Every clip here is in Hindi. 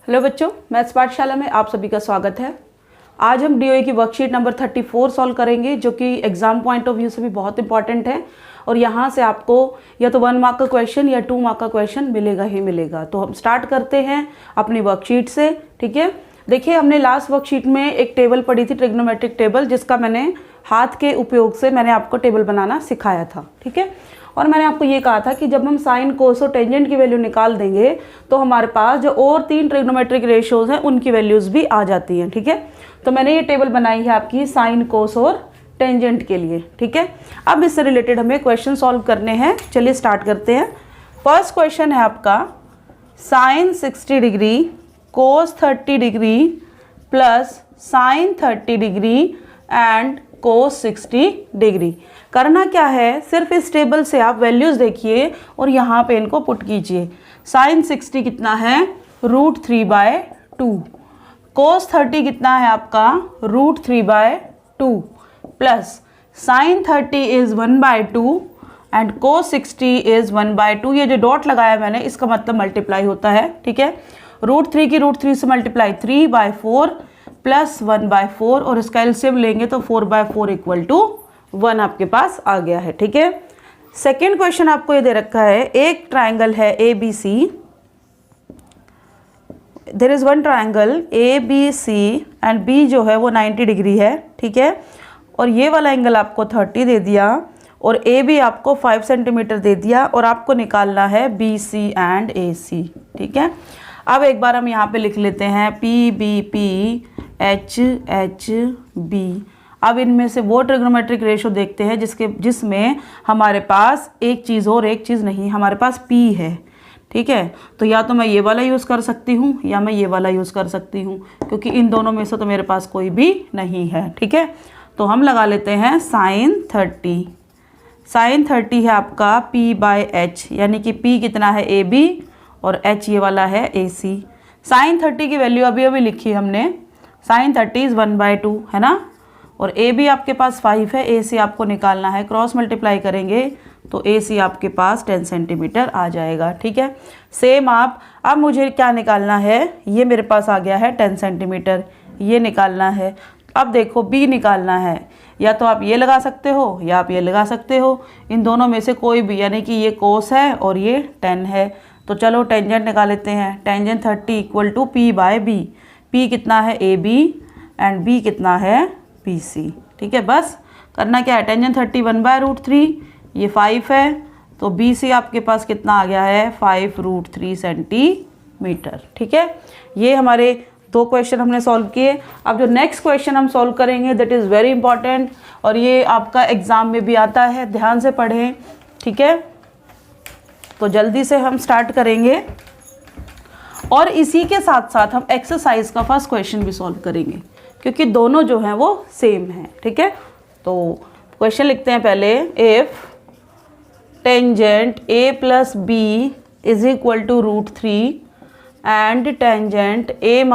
हेलो बच्चों, मैथ्स पाठशाला में आप सभी का स्वागत है। आज हम डीओई की वर्कशीट नंबर 34 सॉल्व करेंगे, जो कि एग्जाम पॉइंट ऑफ व्यू से भी बहुत इंपॉर्टेंट है और यहाँ से आपको या तो 1 मार्क का क्वेश्चन या 2 मार्क का क्वेश्चन मिलेगा ही मिलेगा। तो हम स्टार्ट करते हैं अपनी वर्कशीट से। ठीक है, देखिए हमने लास्ट वर्कशीट में एक टेबल पढ़ी थी, ट्रिग्नोमेट्रिक टेबल, जिसका मैंने हाथ के उपयोग से मैंने आपको टेबल बनाना सिखाया था। ठीक है, और मैंने आपको ये कहा था कि जब हम साइन, कोस और टेंजेंट की वैल्यू निकाल देंगे तो हमारे पास जो और 3 ट्रिग्नोमेट्रिक रेशियोज हैं उनकी वैल्यूज़ भी आ जाती हैं। ठीक है, तो मैंने ये टेबल बनाई है आपकी साइन, कोस और टेंजेंट के लिए। ठीक है, अब इससे रिलेटेड हमें क्वेश्चन सॉल्व करने हैं। चलिए स्टार्ट करते हैं। फर्स्ट क्वेश्चन है आपका sine 60 degree cos 30 degree plus sine 30 degree and cos 60 degree. करना क्या है, सिर्फ इस टेबल से आप वैल्यूज़ देखिए और यहाँ पे इनको पुट कीजिए। साइन 60 कितना है, √3/2। कोस 30 कितना है आपका, √3/2 plus sine 30 is 1/2 and cos 60 is 1/2। ये जो डॉट लगाया मैंने, इसका मतलब मल्टीप्लाई होता है। ठीक है, √3 की √3 से मल्टीप्लाई 3/4 प्लस 1/4 और इसका एलसीएम लेंगे तो 4/4 = 1 आपके पास आ गया है। ठीक है, सेकेंड क्वेश्चन आपको ये दे रखा है, एक ट्राइंगल है ABC, there is one triangle ABC and B जो है वो 90 डिग्री है। ठीक है, और ये वाला एंगल आपको 30 दे दिया और AB आपको 5 सेंटीमीटर दे दिया और आपको निकालना है BC एंड AC। ठीक है, अब एक बार हम यहाँ पे लिख लेते हैं PBP HHB। अब इनमें से वो ट्रिग्नोमेट्रिक रेशो देखते हैं जिसमें हमारे पास एक चीज़ और एक चीज़ नहीं, हमारे पास P है। ठीक है, तो या तो मैं ये वाला यूज़ कर सकती हूँ या मैं ये वाला यूज़ कर सकती हूँ, क्योंकि इन दोनों में से तो मेरे पास कोई भी नहीं है। ठीक है, तो हम लगा लेते हैं साइन 30। साइन 30 है आपका P/H, यानी कि P कितना है AB और H ये वाला है AC। साइन 30 की वैल्यू अभी अभी लिखी हमने, साइन 30 इज़ 1/2 है ना, और AB आपके पास 5 है, AC आपको निकालना है, क्रॉस मल्टीप्लाई करेंगे तो AC आपके पास 10 सेंटीमीटर आ जाएगा। ठीक है, सेम आप, अब मुझे क्या निकालना है, ये मेरे पास आ गया है 10 सेंटीमीटर, ये निकालना है। अब देखो B निकालना है, या तो आप ये लगा सकते हो या आप ये लगा सकते हो, इन दोनों में से कोई भी, यानी कि ये कोस है और ये 10 है। तो चलो टेंजेंट निकाल लेते हैं। Tangent 30 = P/B। P कितना है AB एंड B कितना है BC। ठीक है, बस करना क्या है, टेंजेंट 30 1/√3, ये 5 है, तो BC आपके पास कितना आ गया है, 5√3 सेंटीमीटर। ठीक है, ये हमारे 2 क्वेश्चन हमने सॉल्व किए। अब जो नेक्स्ट क्वेश्चन हम सॉल्व करेंगे दैट इज़ वेरी इंपॉर्टेंट और ये आपका एग्ज़ाम में भी आता है, ध्यान से पढ़ें। ठीक है, तो जल्दी से हम स्टार्ट करेंगे और इसी के साथ साथ हम एक्सरसाइज का फर्स्ट क्वेश्चन भी सॉल्व करेंगे, क्योंकि दोनों जो हैं वो सेम हैं। ठीक है, तो क्वेश्चन लिखते हैं पहले, if tangent A + B = √3 and tangent A -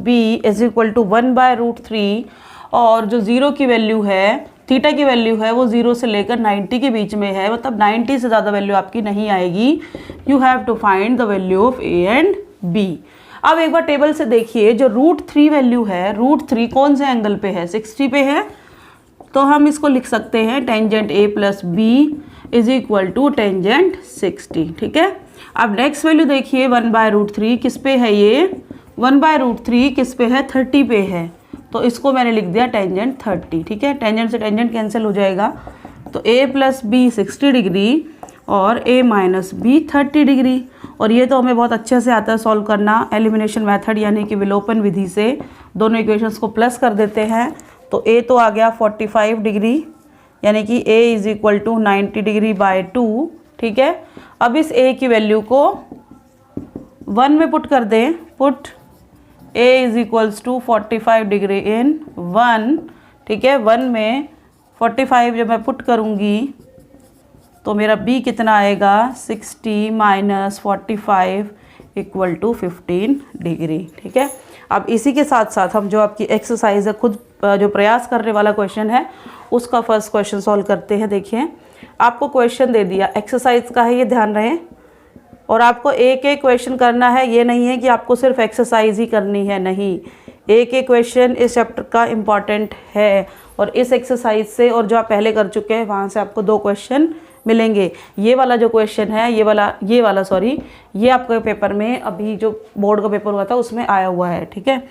B = 1/√3 और जो 0 की वैल्यू है, थीटा की वैल्यू है, वो 0 से लेकर 90 के बीच में है, मतलब 90 से ज़्यादा वैल्यू आपकी नहीं आएगी। You have to find the value of A and B। अब एक बार टेबल से देखिए, जो √3 वैल्यू है, √3 कौन से एंगल पे है, 60 पे है, तो हम इसको लिख सकते हैं टेंजेंट A + B = टेंजेंट 60। ठीक है, अब नेक्स्ट वैल्यू देखिए, 1/√3 किस पे है, ये 1/√3 किस पे है, 30 पे है, तो इसको मैंने लिख दिया टेंजेंट 30। ठीक है, टेंजेंट से टेंजेंट कैंसिल हो जाएगा, तो A + B 60 डिग्री और A - B 30 डिग्री। और ये तो हमें बहुत अच्छे से आता है सॉल्व करना, एलिमिनेशन मेथड यानी कि विलोपन विधि से दोनों इक्वेशंस को प्लस कर देते हैं। तो A तो आ गया 45 डिग्री, यानी कि A = 90 डिग्री/2। ठीक है, अब इस A की वैल्यू को 1 में पुट कर दें, पुट A = 45 डिग्री इन 1। ठीक है, 1 में 45 जब मैं पुट करूँगी तो मेरा B कितना आएगा, 60 - 45 = 15 डिग्री। ठीक है, अब इसी के साथ साथ हम जो आपकी एक्सरसाइज है, खुद जो प्रयास करने वाला क्वेश्चन है, उसका फर्स्ट क्वेश्चन सॉल्व करते हैं। देखिए, आपको क्वेश्चन दे दिया, एक्सरसाइज का है, ये ध्यान रहे, और आपको एक एक क्वेश्चन करना है, ये नहीं है कि आपको सिर्फ एक्सरसाइज ही करनी है, नहीं, एक एक क्वेश्चन इस चैप्टर का इम्पॉर्टेंट है। और इस एक्सरसाइज से और जो आप पहले कर चुके हैं वहाँ से आपको 2 क्वेश्चन मिलेंगे। ये वाला जो क्वेश्चन है, ये वाला सॉरी, ये आपके पेपर में अभी जो बोर्ड का पेपर हुआ था उसमें आया हुआ है, ठीक है।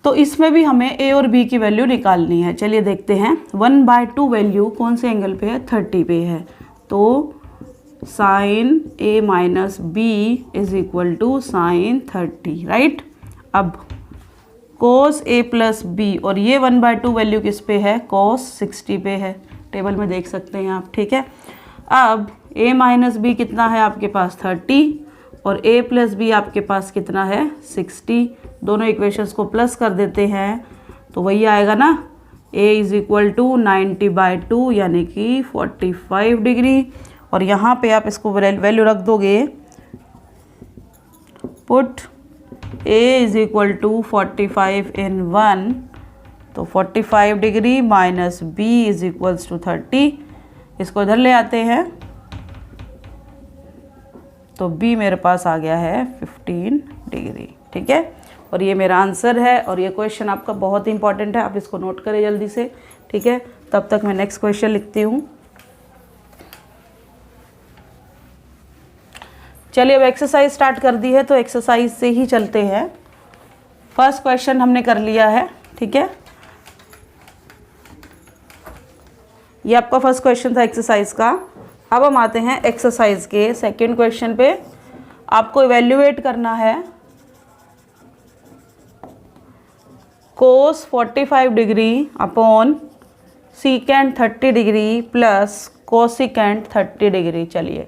तो इसमें भी हमें ए और बी की वैल्यू निकालनी है। चलिए देखते हैं। 1/2 वैल्यू कौन से एंगल पे है, 30 पे है। तो sine A minus B is equal to sine 30, right. अब कोस ए प्लस बी, और ये 1/2 वैल्यू किस पे है, कोस 60 पे है, टेबल में देख सकते हैं आप, ठीक है। अब a माइनस बी कितना है आपके पास, 30, और a प्लस बी आपके पास कितना है, 60। दोनों इक्वेशंस को प्लस कर देते हैं तो वही आएगा ना, a इज इक्वल टू 90/2 यानी कि 45 डिग्री। और यहाँ पे आप इसको वैल्यू रख दोगे, put a is equal to 45 in 1, तो 45 degree minus b is equals to 30। इसको इधर ले आते हैं तो b मेरे पास आ गया है 15 डिग्री, ठीक है। और ये मेरा आंसर है, और ये क्वेश्चन आपका बहुत इंपॉर्टेंट है, आप इसको नोट करें जल्दी से, ठीक है। तब तक मैं नेक्स्ट क्वेश्चन लिखती हूँ। चलिए अब एक्सरसाइज स्टार्ट कर दी है तो एक्सरसाइज से ही चलते हैं। फर्स्ट क्वेश्चन हमने कर लिया है, ठीक है। ये आपका फर्स्ट क्वेश्चन था एक्सरसाइज का। अब हम आते हैं एक्सरसाइज के सेकंड क्वेश्चन पे। आपको इवैल्यूएट करना है कोस 45 degree upon secant 30 degree plus cosecant 30 degree. चलिए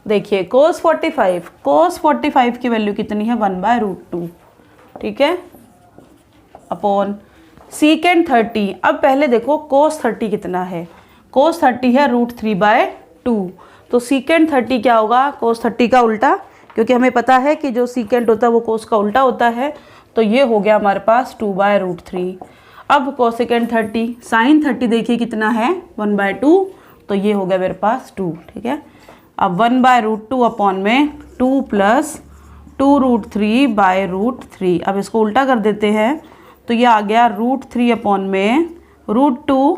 देखिए, कोस 45 की वैल्यू कितनी है, 1/√2, ठीक है, अपॉन सीकेंट 30। अब पहले देखो कोस 30 कितना है, कोस 30 है √3/2, तो सीकेंट 30 क्या होगा, कोस 30 का उल्टा, क्योंकि हमें पता है कि जो सीकेंट होता है वो कोस का उल्टा होता है। तो ये हो गया हमारे पास 2/√3। अब कोसिकेंट 30, साइन 30 देखिए कितना है, 1/2, तो ये हो गया मेरे पास 2, ठीक है। अब 1/√2 अपॉन में 2 + 2√3/√3। अब इसको उल्टा कर देते हैं तो ये आ गया √3 अपॉन में √2,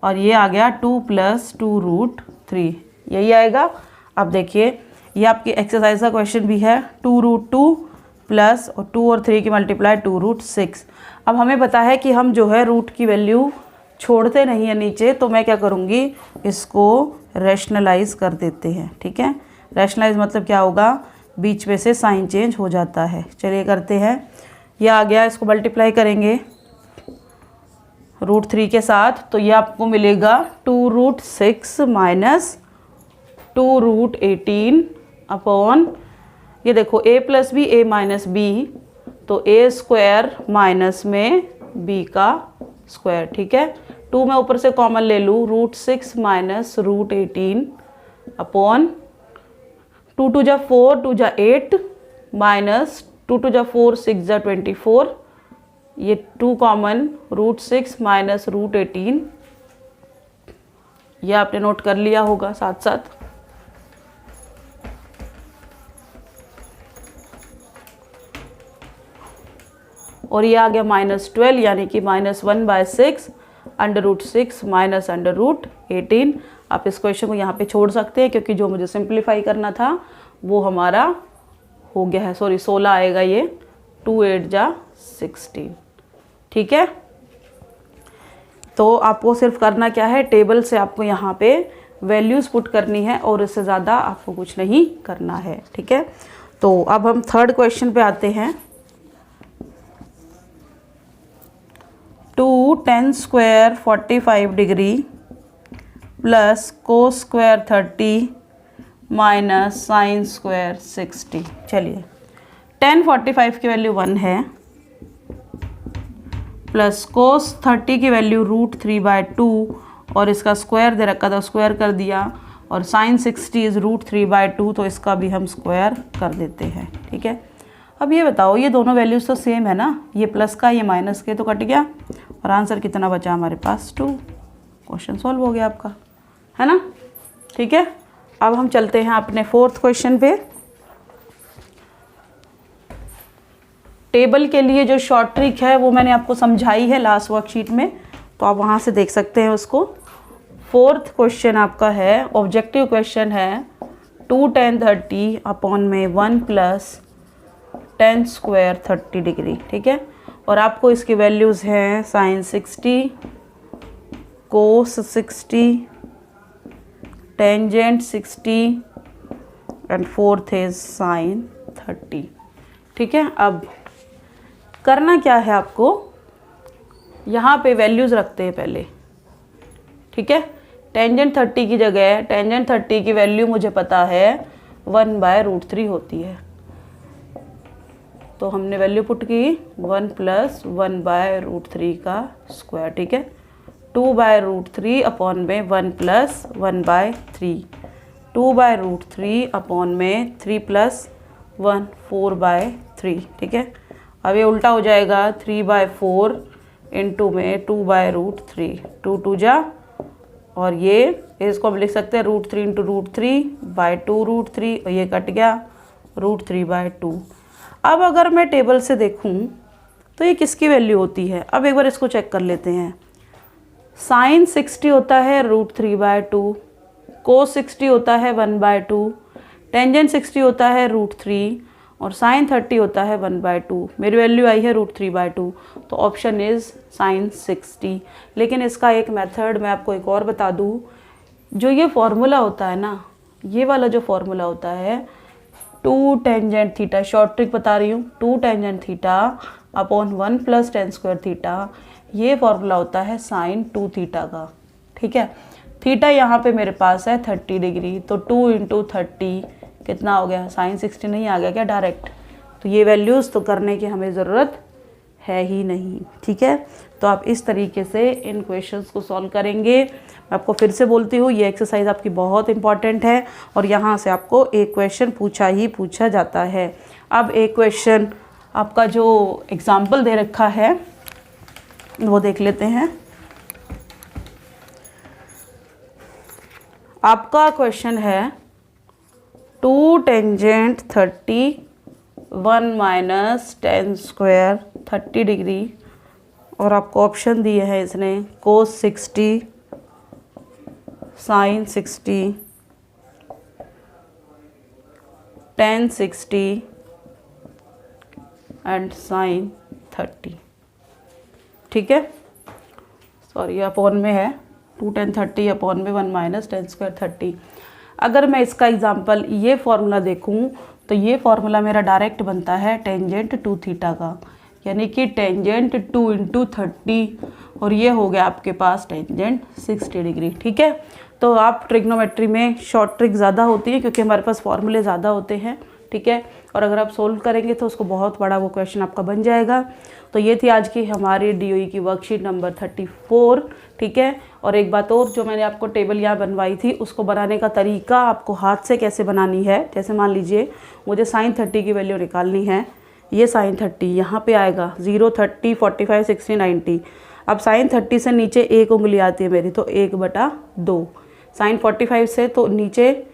और ये आ गया 2 + 2√3, यही आएगा। अब देखिए ये आपकी एक्सरसाइज का क्वेश्चन भी है, 2√2 प्लस और 2 और 3 की मल्टीप्लाई 2√6। अब हमें पता है कि हम जो है रूट की वैल्यू छोड़ते नहीं है नीचे, तो मैं क्या करूँगी, इसको रैशनलाइज कर देते हैं, ठीक है। रैशनलाइज मतलब क्या होगा, बीच में से साइन चेंज हो जाता है। चलिए करते हैं, यह आ गया, इसको मल्टीप्लाई करेंगे √3 के साथ, तो ये आपको मिलेगा 2√6 माइनस 2√18 अपॉन, ये देखो a + b a - b, तो a² माइनस में b का स्क्वायर, ठीक है। 2 मैं ऊपर से कॉमन ले लूँ, √6 माइनस √18 अपॉन 2 × 4, 2 × 8 माइनस 2 × 4, 6 × 24, ये 2 कॉमन, √6 माइनस √18, ये आपने नोट कर लिया होगा साथ साथ। और ये आ गया -12 यानी कि -1/6 √6 माइनस √18। आप इस क्वेश्चन को यहाँ पे छोड़ सकते हैं क्योंकि जो मुझे सिंप्लीफाई करना था वो हमारा हो गया है, सॉरी 16 आएगा ये, 2 8 जा 16, ठीक है। तो आपको सिर्फ करना क्या है, टेबल से आपको यहाँ पे वैल्यूज़ पुट करनी है और इससे ज़्यादा आपको कुछ नहीं करना है, ठीक है। तो अब हम थर्ड क्वेश्चन पे आते हैं। 2 tan² 45 degree plus cos² 30 minus sin² 60। चलिए, tan 45 की वैल्यू 1 है, प्लस cos 30 की वैल्यू √3/2, और इसका स्क्वायर दे रखा था, स्क्वायर कर दिया, और sin 60 इज़ √3/2, तो इसका भी हम स्क्वायर कर देते हैं, ठीक है। अब ये बताओ, ये दोनों वैल्यूज़ तो सेम है ना, ये प्लस का ये माइनस के, तो कट गया, और आंसर कितना बचा हमारे पास 2। क्वेश्चन सॉल्व हो गया आपका, है ना, ठीक है। अब हम चलते हैं अपने 4th क्वेश्चन पे। टेबल के लिए जो शॉर्ट ट्रिक है वो मैंने आपको समझाई है लास्ट वर्कशीट में, तो आप वहाँ से देख सकते हैं उसको। 4th क्वेश्चन आपका है, ऑब्जेक्टिव क्वेश्चन है 2 tan 30 अपॉन में 1 + tan स्क्वायर 30 डिग्री, ठीक है। और आपको इसकी वैल्यूज़ हैं sin 60, cos 60, tangent 60 and 4th is sin 30, ठीक है। अब करना क्या है आपको, यहाँ पे वैल्यूज़ रखते हैं पहले, ठीक है। टेंजेंट 30 की जगह टेंजेंट 30 की वैल्यू मुझे पता है 1/√3 होती है, तो हमने वैल्यू पुट की 1 + 1/√3 का स्क्वायर, ठीक है। 2/√3 अपॉन में 1 + 1/3, 2/√3 अपॉन में 3 + 1 4/3, ठीक है। अब ये उल्टा हो जाएगा 3/4 इंटू में 2/√3, 2 2 जा, और ये इसको हम लिख सकते हैं √3 × √3/2√3, और ये कट गया √3/2। अब अगर मैं टेबल से देखूं तो ये किसकी वैल्यू होती है, अब एक बार इसको चेक कर लेते हैं। sin 60 होता है √3/2, cos 60 होता है 1/2, टेंजेंट 60 होता है √3 और sin 30 होता है 1/2। मेरी वैल्यू आई है √3/2, तो ऑप्शन इज़ sin 60। लेकिन इसका एक मेथड मैं आपको एक और बता दूँ, जो ये फॉर्मूला होता है ना, ये वाला जो फॉर्मूला होता है 2 टेंजेंट थीटा, शॉर्ट ट्रिक बता रही हूँ, 2 tangent theta upon 1 + tan square theta, ये फॉर्मूला होता है sin 2 थीटा का, ठीक है। थीटा यहाँ पे मेरे पास है 30 डिग्री, तो 2 × 30 कितना हो गया, sin 60 नहीं आ गया क्या डायरेक्ट, तो ये वैल्यूज़ तो करने की हमें ज़रूरत है ही नहीं, ठीक है। तो आप इस तरीके से इन क्वेश्चंस को सॉल्व करेंगे। मैं आपको फिर से बोलती हूँ, ये एक्सरसाइज आपकी बहुत इंपॉर्टेंट है और यहाँ से आपको एक क्वेश्चन पूछा जाता है। अब एक क्वेश्चन आपका जो एग्जाम्पल दे रखा है वो देख लेते हैं। आपका क्वेश्चन है 2 टेंजेंट 30 1 - tan स्क्वायर 30 डिग्री, और आपको ऑप्शन दिए हैं इसने cos 60, sin 60, tan 60 and sin 30, ठीक है। सॉरी अपॉन में है 2 tan 30 अपॉन में 1 - tan स्क्वायर 30। अगर मैं इसका एग्जांपल ये फार्मूला देखूं तो ये फार्मूला मेरा डायरेक्ट बनता है टेंजेंट 2 थीटा का, यानी कि टेंजेंट 2 × 30, और ये हो गया आपके पास टेंजेंट 60 डिग्री, ठीक है। तो आप ट्रिग्नोमेट्री में शॉर्ट ट्रिक ज़्यादा होती है क्योंकि हमारे पास फॉर्मूले ज़्यादा होते हैं, ठीक है। और अगर आप सोल्व करेंगे तो उसको बहुत बड़ा वो क्वेश्चन आपका बन जाएगा। तो ये थी आज की हमारी DOE की वर्कशीट नंबर 34, ठीक है। और एक बात और, जो मैंने आपको टेबल यहाँ बनवाई थी उसको बनाने का तरीका आपको हाथ से कैसे बनानी है, जैसे मान लीजिए मुझे sin 30 की वैल्यू निकालनी है, ये sin 30 यहाँ पे आएगा 0 30 45 60 90। अब sin 30 से नीचे 1 उंगली आती है मेरी, तो 1/2। sin 45 से तो नीचे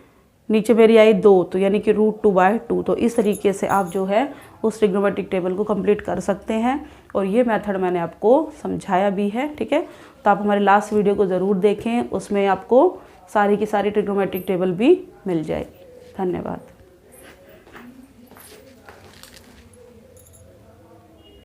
मेरी आई 2, तो यानी कि √2/2। तो इस तरीके से आप जो है उस ट्रिग्नोमेट्रिक टेबल को कंप्लीट कर सकते हैं, और ये मेथड मैंने आपको समझाया भी है, ठीक है। तो आप हमारे लास्ट वीडियो को ज़रूर देखें, उसमें आपको सारी की सारी ट्रिग्नोमेट्रिक टेबल भी मिल जाएगी। धन्यवाद।